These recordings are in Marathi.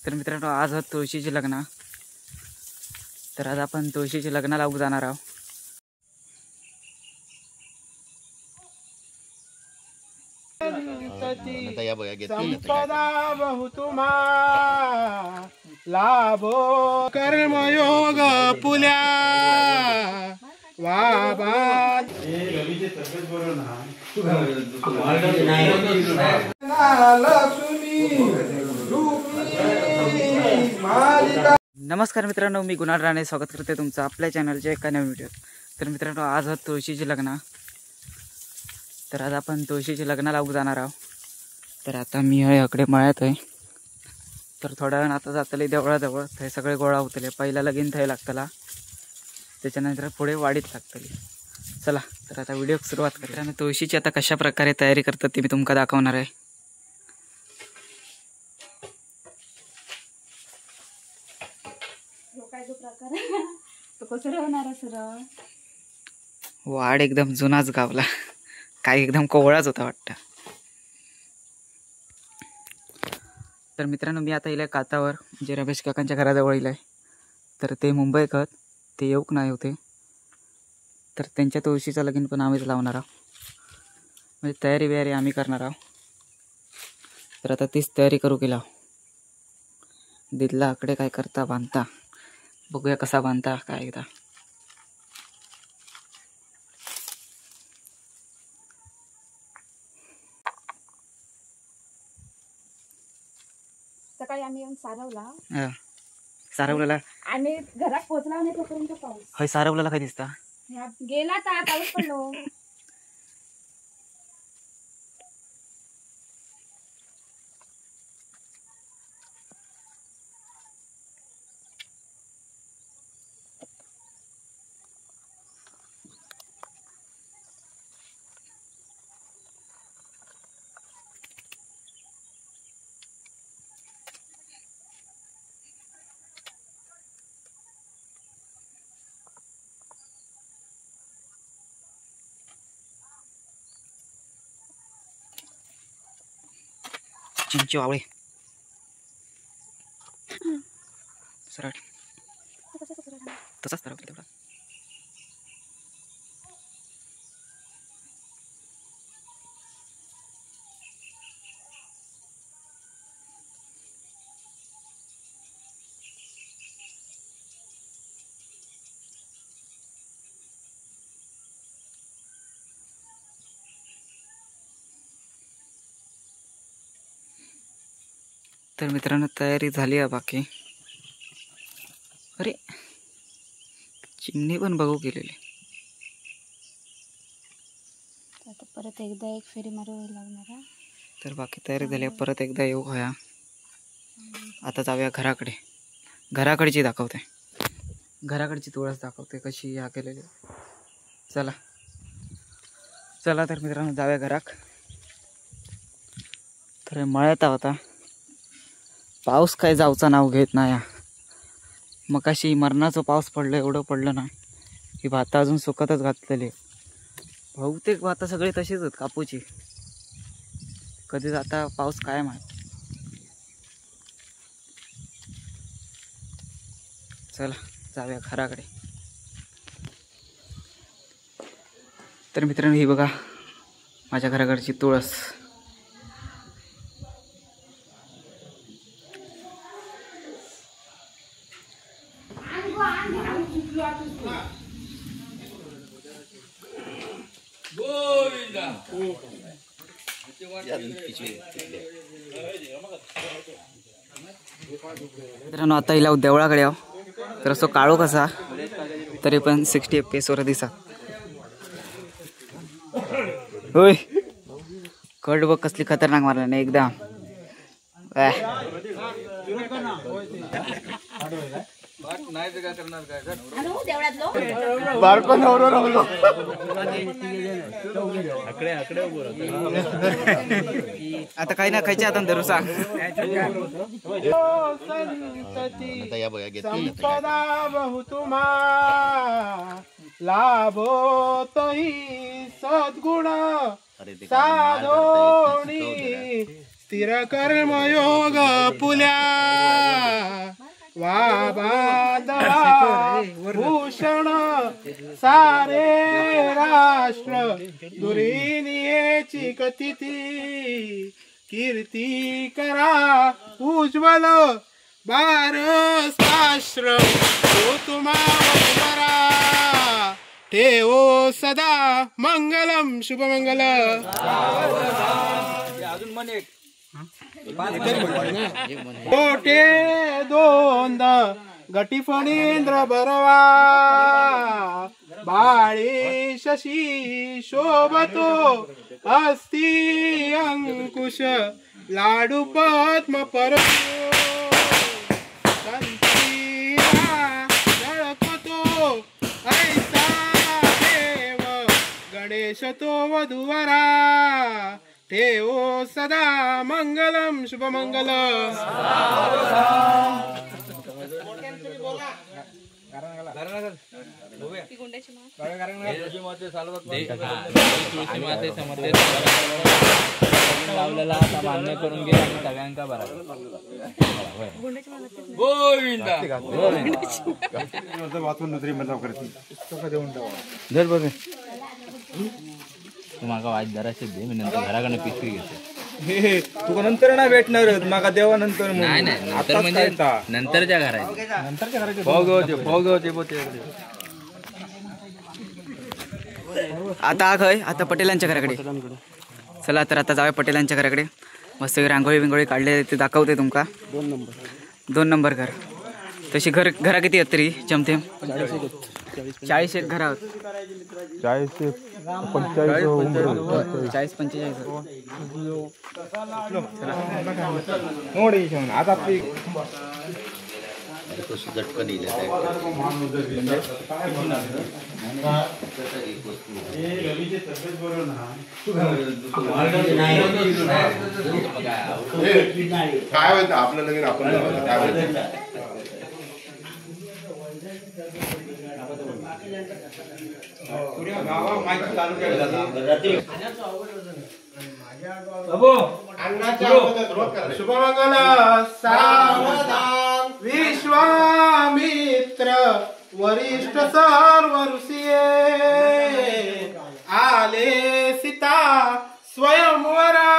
तर मित्रांनो आज तुळशीचे लग्न, तर आज आपण तुळशीचे लग्न लावून जाणार आहोत. संपदा बहुतुमा लाभो कर्मयोग पुल्या वाबा नमस्कार मित्रांनो, मी गुणाल राणे स्वागत करते तुमचं आपल्या चॅनलच्या एका नवीन व्हिडिओ. तर मित्रांनो आज तुळशीचे लग्न, तर आज आपण तुळशीचे लग्न लावून जाणार आहोत. तर आता मी इकडे मळ्यात आहे. तर थोड्या वेळानं आता जातले देवळाजवळ, थंय सगळे गोळा होतले. पहिला लगीन थंय लागतला, त्याच्यानंतर पुढे वाडीत लागतली. चला तर आता व्हिडिओ सुरुवात करूया. आणि तुळशीची आता कशा प्रकारे तयारी करतात ते मी तुमका दाखवणार आहे. वाड एकदम जुनाच गावला, काही एकदम कोवळाच होता वाटतं. तर मित्रांनो मी आता इलाय कातावर, जे रमेश काकांच्या घराजवळ इलाय. तर ते मुंबई खत ते येऊक नाही होते, तर त्यांच्या तुळशीचं लगीन पण आम्हीच लावणार आहोत. म्हणजे तयारी बियारी आम्ही करणार आहोत. तर आता तीच तयारी करू केला. दिदला आकडे काय करता बांधता, बघूया कसा बांधता काय. एकदा सकाळी आम्ही येऊन सारवला, सारवलेला आणि घरात पोहोचला नाही तोपर्यंत पाऊस. हय. सारवलेला काय दिसता गेला तर पाऊस पडलो. चिंची वावळे सरळ तसाच तर तेवढा. तर मित्रांनो तयारी झाली आहे बाकी. अरे चिमणी पण बघू गेलेली. आता परत एकदा एक फेरी मारावी लागणार. तर बाकी तयारी झाली आहे, परत एकदा येऊ होया. आता जाऊया घराकडे. घराकडची दाखवते, घराकडची तुळस दाखवते कशी ह्या केलेली. चला चला तर मित्रांनो जाऊया घराक. तर मळ्यात होता पाऊस, काय जाऊचा नाव घेत नाही. मग अशी मरणाचं पाऊस पडलं, एवढं पडलं ना ही भातं अजून सुकतच घातलेली. बहुतेक भातं सगळे तशीच आहेत कापूची. कधी जाता पाऊस काय माहित. चला जाऊया घराकडे. तर मित्रांनो ही बघा माझ्या घराकडची तुळस. मित्रांनो आता हिला देवळाकडे आहो. तर असं काळो कसा तरी पण 60 FPS वर दिसा. होय कड बघ कसली खतरनाक मारला नाही एकदम. आता काही ना खायचे आता धरू सांग. संपदा बहुतुमा लाभो तही सद्गुण साधोणी स्थिर कर्मयोग पुल्या वा बांधवा भूषण सारे राष्ट्र दुरिनियेची कथिती कीर्ती करा उज्ज्वल बारसाश्र तो तुम्हाला ठेवो सदा मंगलम शुभमंगल. कोटे दोंद गटी फणींद्र बरवा बाळे शशी शोभतो अस्ति अंकुश लाडू पद्म परतो संतीला झळकतो ऐसा देव गणेश तो वधूवरा ठेवो सदा मंगलम शुभमंगल. लावलेला आता मान्य करून घे आणि सगळ्यांका बरा धर बघ तू माका वाईट जराशे दे मी नंतर घराकडे पिशवी घेते. तुका नंतर नाही भेटणार माका देवा नंतर. नाही नाही नंतर म्हणजे नंतरच्या घराची आता खय आता पटेलांच्या घराकडे. चला तर आता जाऊया पटेलांच्या घराकडे. मस्त रांगोळी बिंगोळी काढले ते दाखवते तुमका. 2 नंबर घर. तशी घरा किती आहेत तरी जमते? 40 घरा आहेत. 40-45. आता काय होतं आपलं लगेच आपण काय होतं शुभमंगल सावधान विश्वामित्र वरिष्ठ सर्व ऋषिये आले सीता स्वयंवरा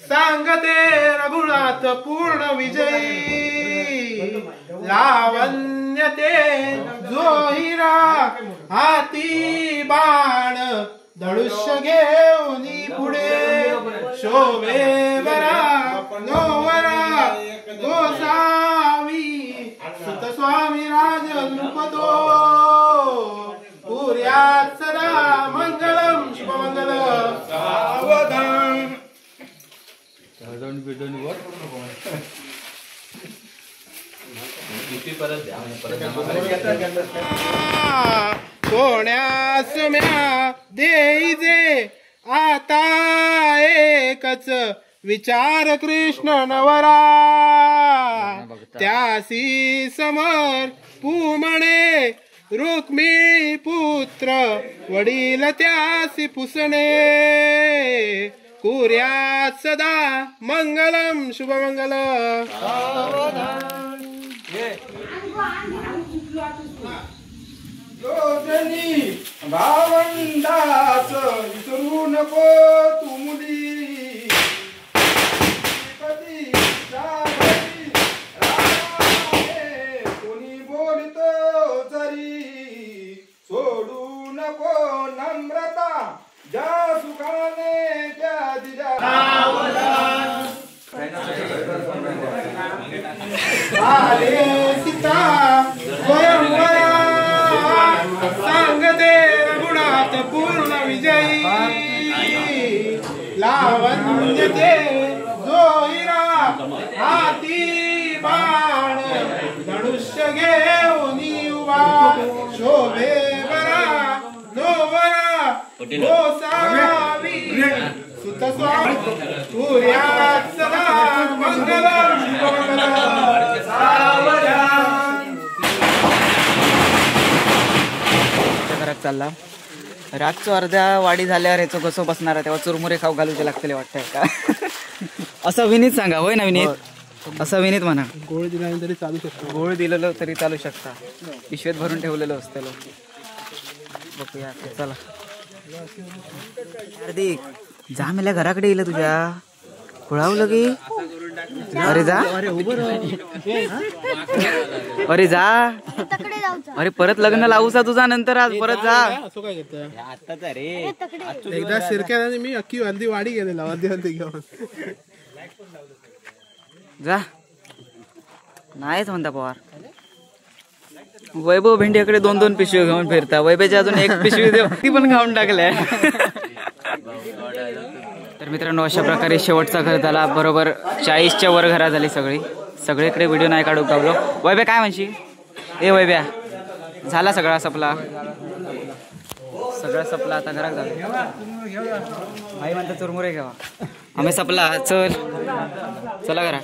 सांगते रघुनाथ पूर्ण विजयी लावण्यते जोहिरा हाती बाण धनुष्य घेऊन पुढे शोभे वरा नोवरा गोसावी सुत स्वामी राज नृपतो पुर्यात सदा मंगलम शुभमंगल. सावधान सोन्यास म्या देईजे आता एकच विचार कृष्ण नवरा त्यासी समर पुमणे रुक्मिणी पुत्र वडील त्यासी पुसणे कुर्यात सदा मंगलम शुभमंगल. योजनी भावंडास विसरू नको तू मुली पती सागरी राहे कोणी बोलतो जरी सोडू नको नम्रता ज्या सुखाने त्या दिल्या आले सीता स्वयंवरा सांगते रघुनाथ पूर्ण विजयी लावण्यते जोहिरा हाती बाण धनुष्य घेऊन उभा शोभे वरा नोवरा गोसावी सुत स्वामी सूर्यात सदा मंगलम शुभमंगल. सावधान घरात चालला. रातचो अर्ध्या वाडी झाल्यावर ह्याचं कसं बसणार तेव्हा चुरमुरे खाऊ घालूचे लागतले वाटतंय का? असं विनीत सांगा. होय ना विनीत? असं विनीत म्हणा. गोळ दिल्यानंतर तरी चालू शकतो. गोळ दिलेलं तरी चालू शकता. पिशवेत भरून ठेवलेलं असतं. बघूया चला. हार्दिक जा मेल्या घराकडे येईल तुझ्या खुळावलं की. अरे जा अरे जा अरे परत लग्न लावूसा तुझा नंतर आज परत जा. असं काय करतं एकदा शिरक्याने मी अख्खी अर्धी वाडी गेलेला अर्धी घेऊन जा. नाहीच म्हणता पवार. वैभव भेंड्याकडे 2-2 पिशवी घेऊन फिरता. वैभवची अजून एक पिशवी देऊ ती पण खाऊन टाकल्या. तर मित्रांनो अशा प्रकारे शेवटचा घर झाला. बरोबर 40च्या वर घरा झाली सगळीकडे व्हिडिओ नाही काढू पावलो. वैभ्या काय म्हणशी. ए वैभ्या झाला सगळा सपला आता घरात झालं. आई म्हणता चुरमुरे घ्यावा. आम्ही सपला चला घरा.